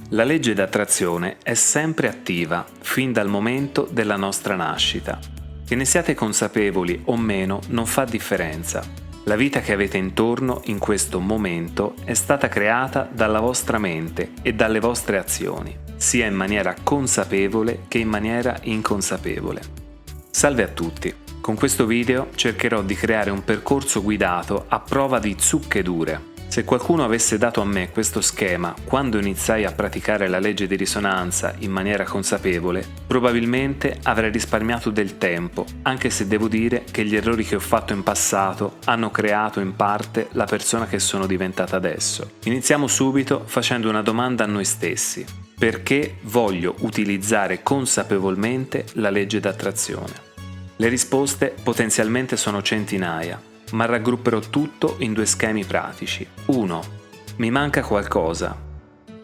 La legge d'attrazione è sempre attiva fin dal momento della nostra nascita. Che ne siate consapevoli o meno non fa differenza. La vita che avete intorno in questo momento è stata creata dalla vostra mente e dalle vostre azioni, sia in maniera consapevole che in maniera inconsapevole. Salve a tutti! Con questo video cercherò di creare un percorso guidato a prova di zucche dure. Se qualcuno avesse dato a me questo schema quando iniziai a praticare la legge di risonanza in maniera consapevole, probabilmente avrei risparmiato del tempo, anche se devo dire che gli errori che ho fatto in passato hanno creato in parte la persona che sono diventata adesso. Iniziamo subito facendo una domanda a noi stessi. Perché voglio utilizzare consapevolmente la legge d'attrazione? Le risposte potenzialmente sono centinaia, ma raggrupperò tutto in 2 schemi pratici. 1. Mi manca qualcosa.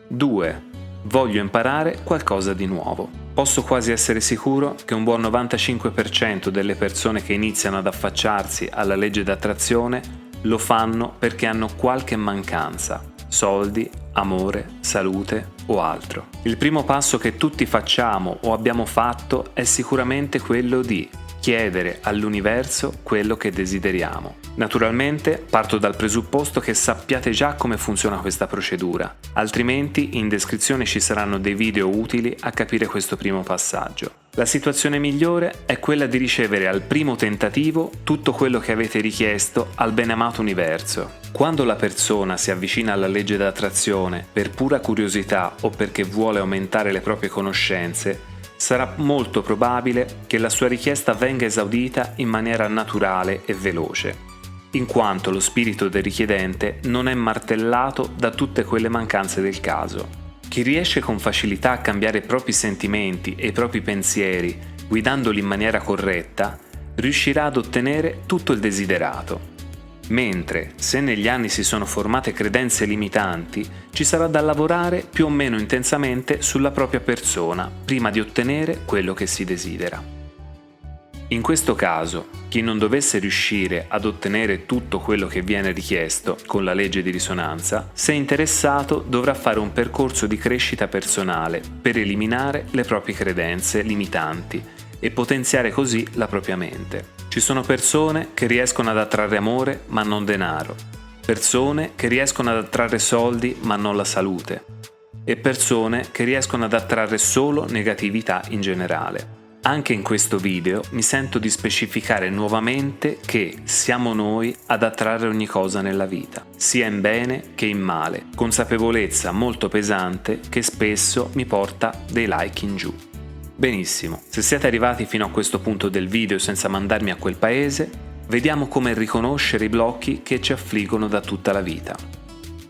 2. Voglio imparare qualcosa di nuovo. Posso quasi essere sicuro che un buon 95% delle persone che iniziano ad affacciarsi alla legge d'attrazione lo fanno perché hanno qualche mancanza: soldi, amore, salute o altro. Il primo passo che tutti facciamo o abbiamo fatto è sicuramente quello di chiedere all'universo quello che desideriamo. Naturalmente parto dal presupposto che sappiate già come funziona questa procedura, altrimenti in descrizione ci saranno dei video utili a capire questo primo passaggio. La situazione migliore è quella di ricevere al primo tentativo tutto quello che avete richiesto al beneamato universo. Quando la persona si avvicina alla legge d'attrazione per pura curiosità o perché vuole aumentare le proprie conoscenze, sarà molto probabile che la sua richiesta venga esaudita in maniera naturale e veloce, in quanto lo spirito del richiedente non è martellato da tutte quelle mancanze del caso. Chi riesce con facilità a cambiare i propri sentimenti e i propri pensieri, guidandoli in maniera corretta, riuscirà ad ottenere tutto il desiderato. Mentre, se negli anni si sono formate credenze limitanti, ci sarà da lavorare più o meno intensamente sulla propria persona prima di ottenere quello che si desidera. In questo caso, chi non dovesse riuscire ad ottenere tutto quello che viene richiesto con la legge di risonanza, se interessato dovrà fare un percorso di crescita personale per eliminare le proprie credenze limitanti e potenziare così la propria mente. Ci sono persone che riescono ad attrarre amore ma non denaro, persone che riescono ad attrarre soldi ma non la salute, e persone che riescono ad attrarre solo negatività in generale. Anche in questo video mi sento di specificare nuovamente che siamo noi ad attrarre ogni cosa nella vita, sia in bene che in male, consapevolezza molto pesante che spesso mi porta dei like in giù. Benissimo, se siete arrivati fino a questo punto del video senza mandarmi a quel paese, vediamo come riconoscere i blocchi che ci affliggono da tutta la vita.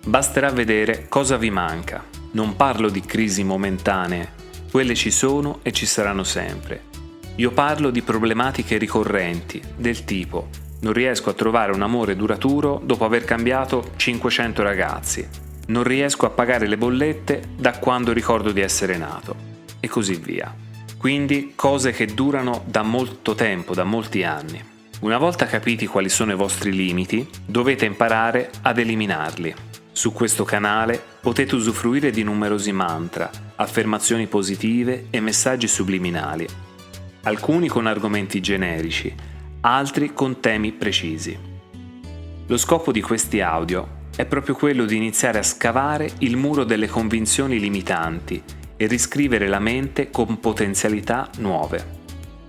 Basterà vedere cosa vi manca. Non parlo di crisi momentanee, quelle ci sono e ci saranno sempre. Io parlo di problematiche ricorrenti, del tipo: non riesco a trovare un amore duraturo dopo aver cambiato 500 ragazzi, non riesco a pagare le bollette da quando ricordo di essere nato, e così via. Quindi cose che durano da molto tempo, da molti anni. Una volta capiti quali sono i vostri limiti, dovete imparare ad eliminarli. Su questo canale potete usufruire di numerosi mantra, affermazioni positive e messaggi subliminali. Alcuni con argomenti generici, altri con temi precisi. Lo scopo di questi audio è proprio quello di iniziare a scavare il muro delle convinzioni limitanti e riscrivere la mente con potenzialità nuove.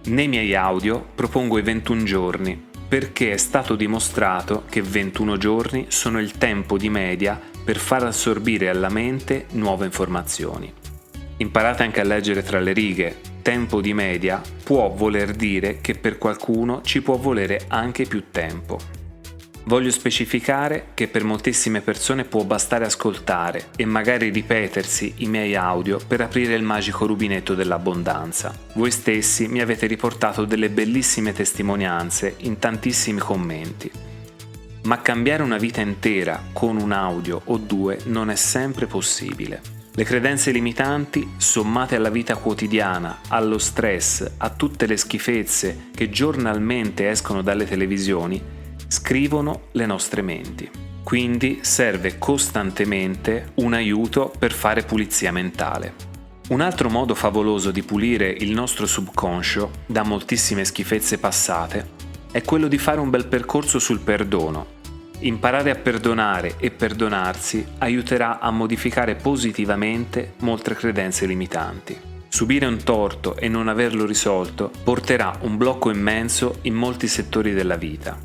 Nei miei audio propongo i 21 giorni, perché è stato dimostrato che 21 giorni sono il tempo di media per far assorbire alla mente nuove informazioni. Imparate anche a leggere tra le righe. Tempo di media può voler dire che per qualcuno ci può volere anche più tempo. Voglio specificare che per moltissime persone può bastare ascoltare e magari ripetersi i miei audio per aprire il magico rubinetto dell'abbondanza. Voi stessi mi avete riportato delle bellissime testimonianze in tantissimi commenti. Ma cambiare una vita intera con un audio o 2 non è sempre possibile. Le credenze limitanti, sommate alla vita quotidiana, allo stress, a tutte le schifezze che giornalmente escono dalle televisioni, scrivono le nostre menti. Quindi serve costantemente un aiuto per fare pulizia mentale. Un altro modo favoloso di pulire il nostro subconscio da moltissime schifezze passate è quello di fare un bel percorso sul perdono. Imparare a perdonare e perdonarsi aiuterà a modificare positivamente molte credenze limitanti. Subire un torto e non averlo risolto porterà un blocco immenso in molti settori della vita.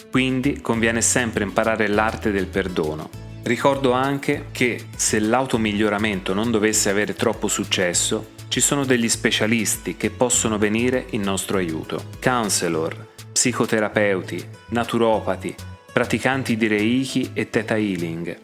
Quindi conviene sempre imparare l'arte del perdono. Ricordo anche che se l'automiglioramento non dovesse avere troppo successo, ci sono degli specialisti che possono venire in nostro aiuto. Counselor, psicoterapeuti, naturopati, praticanti di Reiki e Theta Healing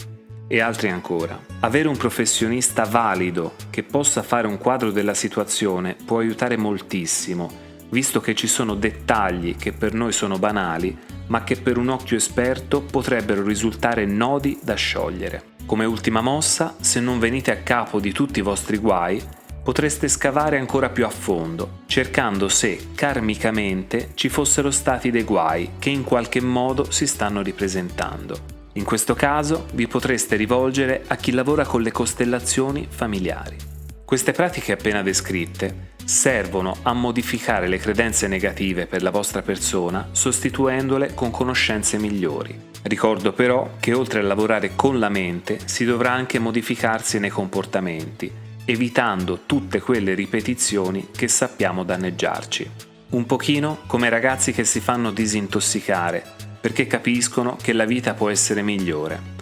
e altri ancora. Avere un professionista valido che possa fare un quadro della situazione può aiutare moltissimo, visto che ci sono dettagli che per noi sono banali, ma che per un occhio esperto potrebbero risultare nodi da sciogliere. Come ultima mossa, se non venite a capo di tutti i vostri guai, potreste scavare ancora più a fondo, cercando se karmicamente ci fossero stati dei guai che in qualche modo si stanno ripresentando. In questo caso vi potreste rivolgere a chi lavora con le costellazioni familiari. Queste pratiche appena descritte servono a modificare le credenze negative per la vostra persona, sostituendole con conoscenze migliori. Ricordo però che oltre a lavorare con la mente si dovrà anche modificarsi nei comportamenti, evitando tutte quelle ripetizioni che sappiamo danneggiarci. Un pochino come ragazzi che si fanno disintossicare perché capiscono che la vita può essere migliore.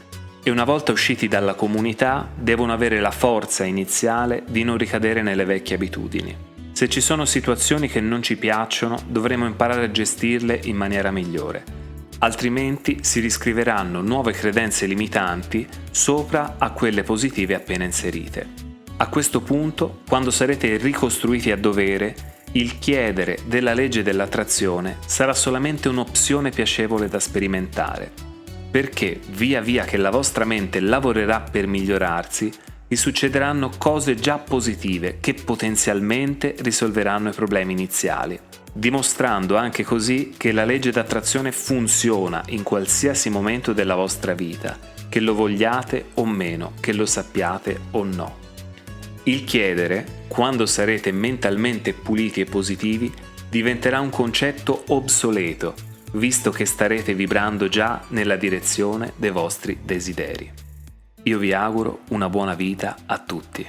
E una volta usciti dalla comunità devono avere la forza iniziale di non ricadere nelle vecchie abitudini. Se ci sono situazioni che non ci piacciono, dovremo imparare a gestirle in maniera migliore. Altrimenti si riscriveranno nuove credenze limitanti sopra a quelle positive appena inserite. A questo punto, quando sarete ricostruiti a dovere, il chiedere della legge dell'attrazione sarà solamente un'opzione piacevole da sperimentare, perché via via che la vostra mente lavorerà per migliorarsi, vi succederanno cose già positive che potenzialmente risolveranno i problemi iniziali, dimostrando anche così che la legge d'attrazione funziona in qualsiasi momento della vostra vita, che lo vogliate o meno, che lo sappiate o no. Il chiedere, quando sarete mentalmente puliti e positivi, diventerà un concetto obsoleto, visto che starete vibrando già nella direzione dei vostri desideri. Io vi auguro una buona vita a tutti.